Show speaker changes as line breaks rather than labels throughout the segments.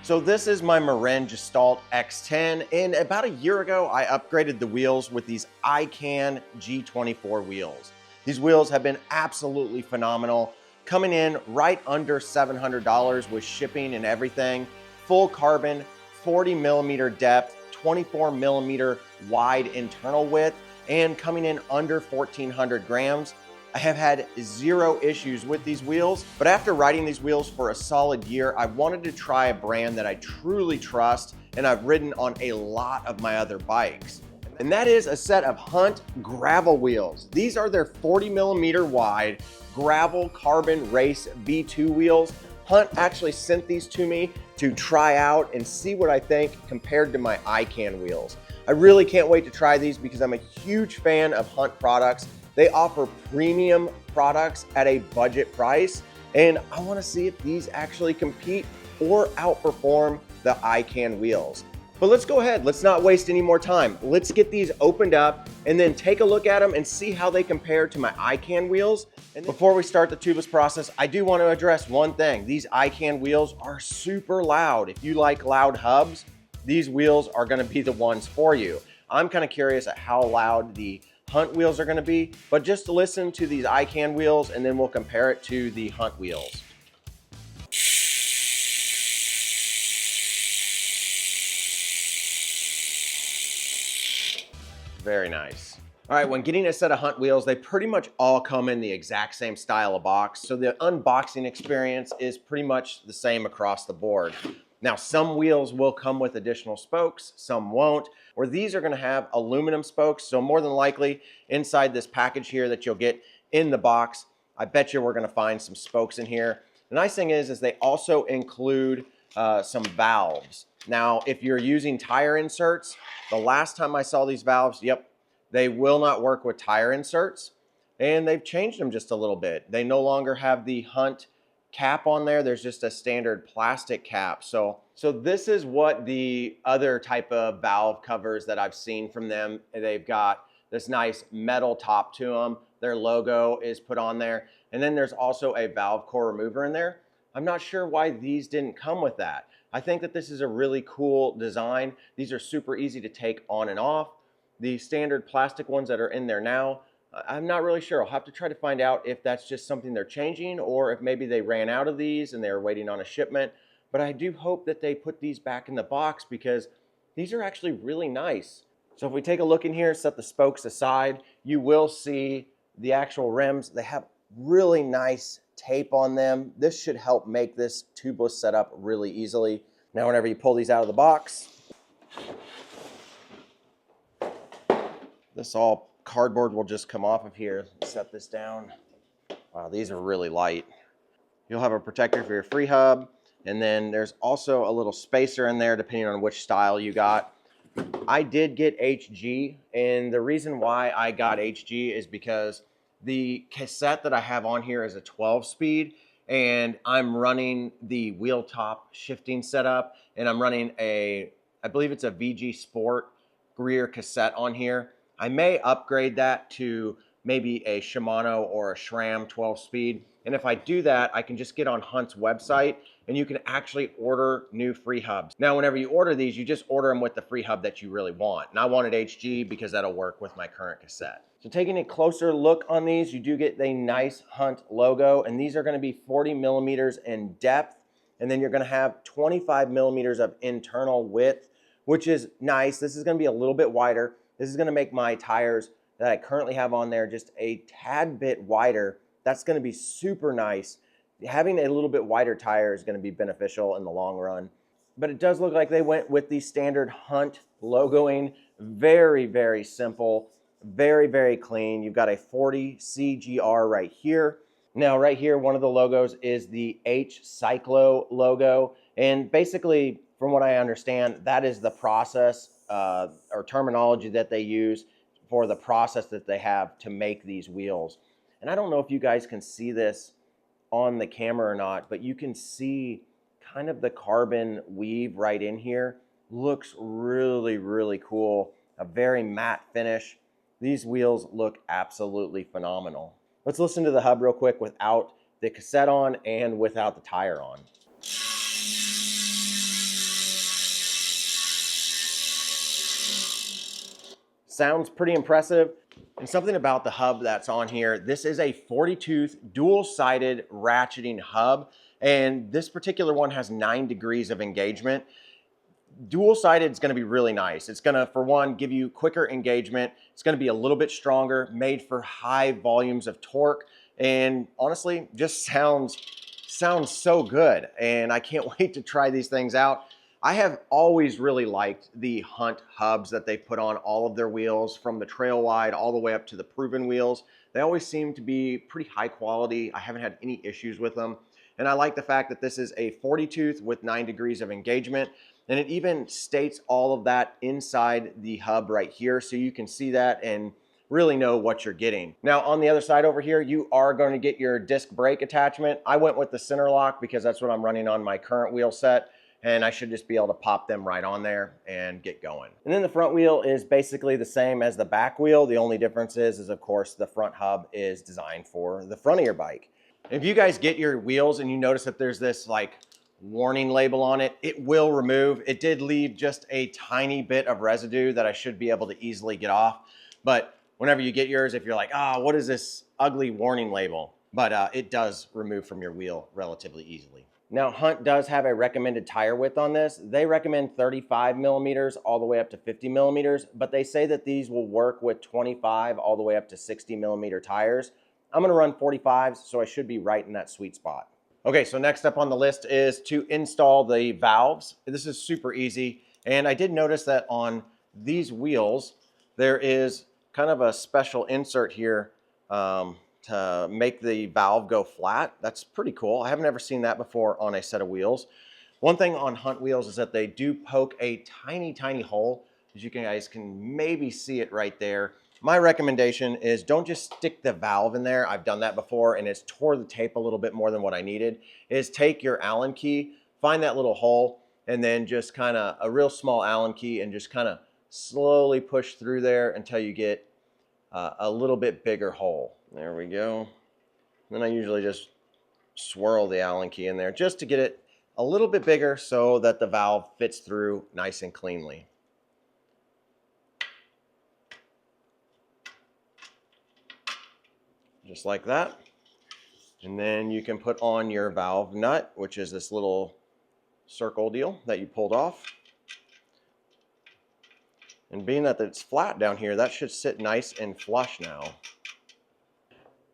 So this is my Marin Gestalt X10, and about a year ago, I upgraded the wheels with these ICAN G24 wheels. These wheels have been absolutely phenomenal, coming in right under $700 with shipping and everything. Full carbon, 40 millimeter depth, 24 millimeter wide internal width, and coming in under 1,400 grams. I have had zero issues with these wheels, but after riding these wheels for a solid year, I wanted to try a brand that I truly trust and I've ridden on a lot of my other bikes. And that is a set of Hunt gravel wheels. These are their 40 millimeter wide gravel carbon race V2 wheels. Hunt actually sent these to me to try out and see what I think compared to my ICAN wheels. I really can't wait to try these because I'm a huge fan of Hunt products. They offer premium products at a budget price, and I want to see if these actually compete or outperform the ICAN wheels. But let's go ahead, let's not waste any more time. Let's get these opened up and then take a look at them and see how they compare to my ICAN wheels. And before we start the tubeless process, I do want to address one thing. These ICAN wheels are super loud. If you like loud hubs, these wheels are going to be the ones for you. I'm kind of curious at how loud the Hunt wheels are going to be, but just listen to these ICAN wheels and then we'll compare it to the Hunt wheels. Very nice. All right, when getting a set of Hunt wheels, they pretty much all come in the exact same style of box, so the unboxing experience is pretty much the same across the board. Now, some wheels will come with additional spokes, some won't, or these are gonna have aluminum spokes, so more than likely inside this package here that you'll get in the box, I bet you we're gonna find some spokes in here. The nice thing is they also include some valves. Now, if you're using tire inserts, the last time I saw these valves, yep, they will not work with tire inserts, and they've changed them just a little bit. They no longer have the Hunt cap on there. There's just a standard plastic cap. So this is what the other type of valve covers that I've seen from them. They've got this nice metal top to them. Their logo is put on there. And then there's also a valve core remover in there. I'm not sure why these didn't come with that. I think that this is a really cool design. These are super easy to take on and off. The standard plastic ones that are in there now, I'm not really sure. I'll have to try to find out if that's just something they're changing or if maybe they ran out of these and they're waiting on a shipment. But I do hope that they put these back in the box because these are actually really nice. So if we take a look in here, set the spokes aside, you will see the actual rims. They have really nice tape on them. This should help make this tubeless setup really easily. Now, whenever you pull these out of the box, this all cardboard will just come off of here. Set this down. Wow, these are really light. You'll have a protector for your free hub, and then there's also a little spacer in there depending on which style you got. I did get HG, and the reason why I got HG is because the cassette that I have on here is a 12-speed, and I'm running the wheel top shifting setup, and I'm running I believe it's a VG Sport Greer cassette on here. I may upgrade that to maybe a Shimano or a SRAM 12-speed. And if I do that, I can just get on Hunt's website and you can actually order new free hubs. Now, whenever you order these, you just order them with the free hub that you really want. And I wanted HG because that'll work with my current cassette. So taking a closer look on these, you do get a nice Hunt logo, and these are gonna be 40 millimeters in depth. And then you're gonna have 25 millimeters of internal width, which is nice. This is gonna be a little bit wider. This is gonna make my tires that I currently have on there just a tad bit wider. That's gonna be super nice. Having a little bit wider tire is gonna be beneficial in the long run. But it does look like they went with the standard Hunt logoing. Very, very simple, very, very clean. You've got a 40 CGR right here. Now right here, one of the logos is the H Cyclo logo. And basically, from what I understand, that is the process or terminology that they use for the process that they have to make these wheels. And I don't know if you guys can see this on the camera or not, but you can see kind of the carbon weave right in here. Looks really, really cool. A very matte finish. These wheels look absolutely phenomenal. Let's listen to the hub real quick without the cassette on and without the tire on. Sounds pretty impressive. And something about the hub that's on here, this is a 40-tooth dual-sided ratcheting hub, and this particular one has 9 degrees of engagement. Dual-sided is going to be really nice. It's going to, for one, give you quicker engagement. It's going to be a little bit stronger, made for high volumes of torque, and honestly, just sounds so good. And I can't wait to try these things out. I have always really liked the Hunt hubs that they've put on all of their wheels, from the trail wide all the way up to the proven wheels. They always seem to be pretty high quality. I haven't had any issues with them. And I like the fact that this is a 40-tooth with 9 degrees of engagement. And it even states all of that inside the hub right here, so you can see that and really know what you're getting. Now on the other side over here, you are going to get your disc brake attachment. I went with the center lock because that's what I'm running on my current wheel set, and I should just be able to pop them right on there and get going. And then the front wheel is basically the same as the back wheel. The only difference is of course the front hub is designed for the front of your bike. If you guys get your wheels and you notice that there's this like warning label on it, it will remove. It did leave just a tiny bit of residue that I should be able to easily get off. But whenever you get yours, if you're like, what is this ugly warning label? But it does remove from your wheel relatively easily. Now Hunt does have a recommended tire width on this. They recommend 35 millimeters all the way up to 50 millimeters, but they say that these will work with 25 all the way up to 60 millimeter tires. I'm gonna run 45s, so I should be right in that sweet spot. Okay, so next up on the list is to install the valves. This is super easy, and I did notice that on these wheels, there is kind of a special insert here to make the valve go flat. That's pretty cool. I haven't ever seen that before on a set of wheels. One thing on Hunt wheels is that they do poke a tiny, tiny hole, as you guys can maybe see it right there. My recommendation is don't just stick the valve in there. I've done that before and it's tore the tape a little bit more than what I needed. Is take your Allen key, find that little hole, and then just kind of a real small Allen key and just kind of slowly push through there until you get a little bit bigger hole. There we go. Then I usually just swirl the Allen key in there just to get it a little bit bigger so that the valve fits through nice and cleanly. Just like that. And then you can put on your valve nut, which is this little circle deal that you pulled off. And being that it's flat down here, that should sit nice and flush now.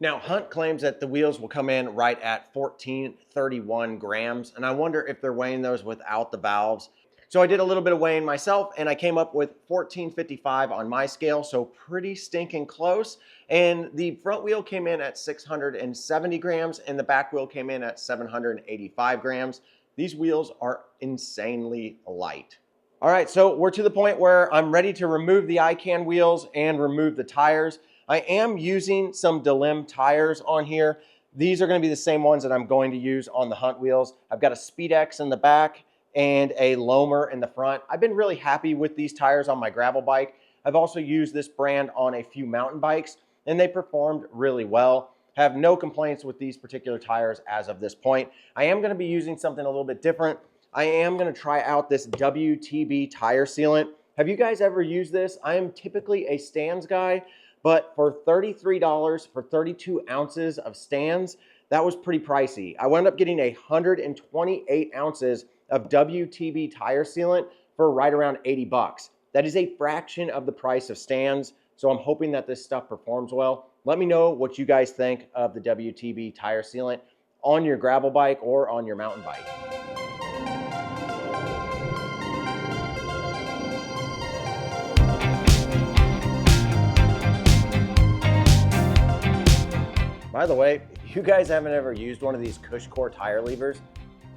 Now, Hunt claims that the wheels will come in right at 1431 grams, and I wonder if they're weighing those without the valves. So I did a little bit of weighing myself, and I came up with 1455 on my scale, so pretty stinking close. And the front wheel came in at 670 grams, and the back wheel came in at 785 grams. These wheels are insanely light. All right, so we're to the point where I'm ready to remove the ICAN wheels and remove the tires. I am using some Delim tires on here. These are going to be the same ones that I'm going to use on the Hunt wheels. I've got a SpeedX in the back and a Lomer in the front. I've been really happy with these tires on my gravel bike. I've also used this brand on a few mountain bikes, and they performed really well. Have no complaints with these particular tires as of this point. I am going to be using something a little bit different. I am going to try out this WTB tire sealant. Have you guys ever used this? I am typically a Stans guy, but for $33 for 32 ounces of Stans, that was pretty pricey. I wound up getting 128 ounces of WTB tire sealant for right around 80 bucks. That is a fraction of the price of Stans, so I'm hoping that this stuff performs well. Let me know what you guys think of the WTB tire sealant on your gravel bike or on your mountain bike. By the way, if you guys haven't ever used one of these Cushcore tire levers,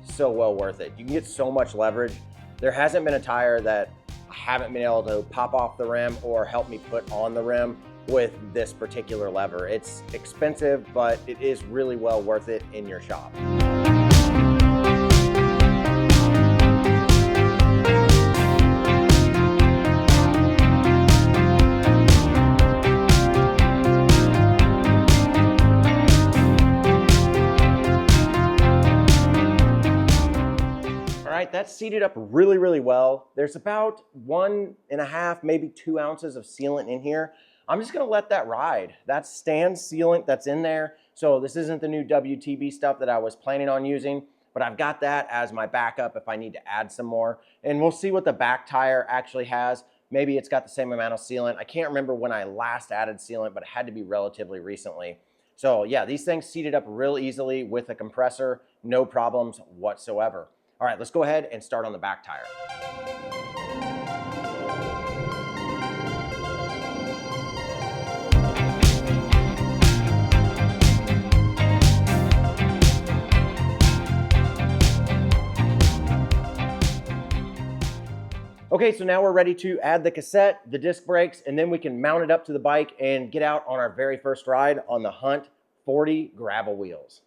so well worth it. You can get so much leverage. There hasn't been a tire that I haven't been able to pop off the rim or help me put on the rim with this particular lever. It's expensive, but it is really well worth it in your shop. That's that's seated up really, really well. There's about 1.5, maybe 2 ounces of sealant in here. I'm just gonna let that ride. That's stand sealant that's in there. So this isn't the new WTB stuff that I was planning on using, but I've got that as my backup if I need to add some more. And we'll see what the back tire actually has. Maybe it's got the same amount of sealant. I can't remember when I last added sealant, but it had to be relatively recently. So yeah, these things seated up real easily with a compressor, no problems whatsoever. All right, let's go ahead and start on the back tire. Okay, so now we're ready to add the cassette, the disc brakes, and then we can mount it up to the bike and get out on our very first ride on the Hunt 40 gravel wheels.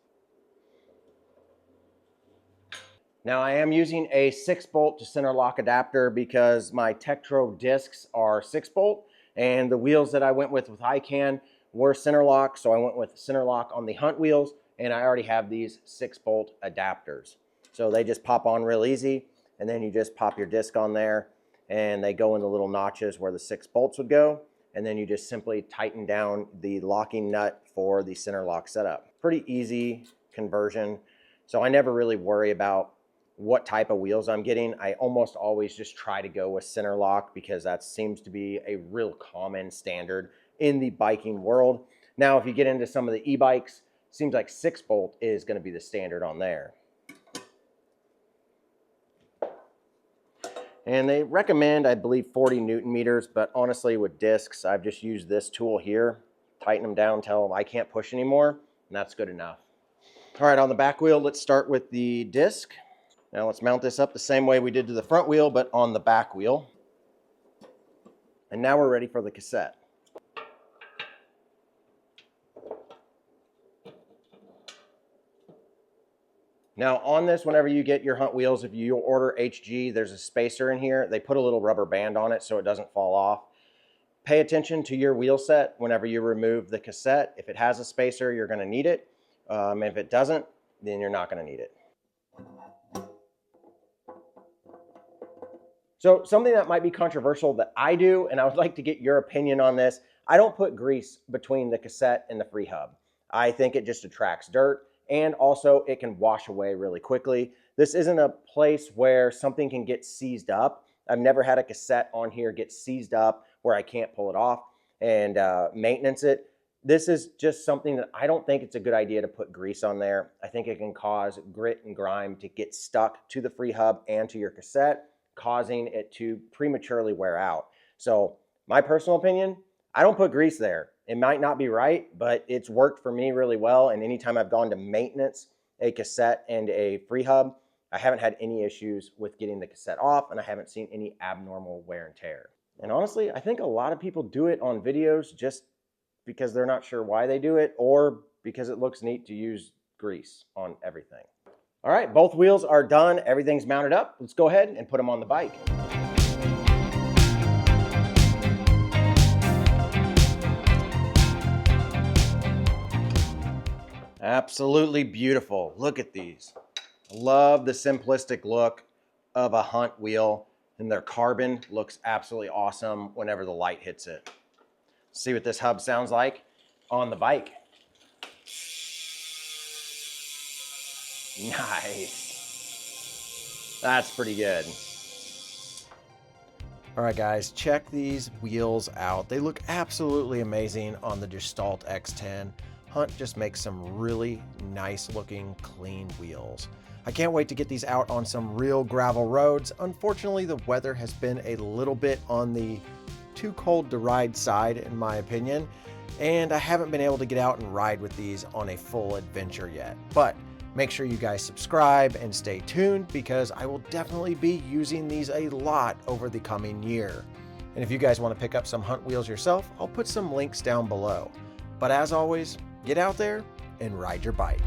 Now I am using a 6-bolt to center lock adapter because my Tektro discs are 6-bolt and the wheels that I went with ICAN were center lock, so I went with center lock on the Hunt wheels, and I already have these 6-bolt adapters. So they just pop on real easy, and then you just pop your disc on there and they go in the little notches where the 6 bolts would go, and then you just simply tighten down the locking nut for the center lock setup. Pretty easy conversion, so I never really worry about what type of wheels I'm getting. I almost always just try to go with center lock because that seems to be a real common standard in the biking world. Now, if you get into some of the e-bikes, seems like 6-bolt is going to be the standard on there. And they recommend, I believe, 40 Newton meters, but honestly with discs, I've just used this tool here, tighten them down until I can't push anymore, and that's good enough. All right, on the back wheel, let's start with the disc. Now let's mount this up the same way we did to the front wheel, but on the back wheel. And now we're ready for the cassette. Now on this, whenever you get your Hunt wheels, if you order HG, there's a spacer in here. They put a little rubber band on it so it doesn't fall off. Pay attention to your wheel set whenever you remove the cassette. If it has a spacer, you're gonna need it. If it doesn't, then you're not gonna need it. So something that might be controversial that I do, and I would like to get your opinion on this, I don't put grease between the cassette and the free hub. I think it just attracts dirt, and also it can wash away really quickly. This isn't a place where something can get seized up. I've never had a cassette on here get seized up where I can't pull it off and maintenance it. This is just something that I don't think it's a good idea to put grease on there. I think it can cause grit and grime to get stuck to the free hub and to your cassette, causing it to prematurely wear out. So my personal opinion, I don't put grease there. It might not be right, but it's worked for me really well. And anytime I've gone to maintenance a cassette and a free hub, I haven't had any issues with getting the cassette off, and I haven't seen any abnormal wear and tear. And honestly, I think a lot of people do it on videos just because they're not sure why they do it, or because it looks neat to use grease on everything. All right, both wheels are done. Everything's mounted up. Let's go ahead and put them on the bike. Absolutely beautiful. Look at these. I love the simplistic look of a Hunt wheel, and their carbon looks absolutely awesome whenever the light hits it. See what this hub sounds like on the bike. Nice. That's pretty good. All right, guys, check these wheels out. They look absolutely amazing on the Gestalt X10. Hunt just makes some really nice looking clean wheels. I can't wait to get these out on some real gravel roads. Unfortunately, the weather has been a little bit on the too cold to ride side, in my opinion, and I haven't been able to get out and ride with these on a full adventure yet. But make sure you guys subscribe and stay tuned, because I will definitely be using these a lot over the coming year. And if you guys want to pick up some Hunt wheels yourself, I'll put some links down below. But as always, get out there and ride your bike.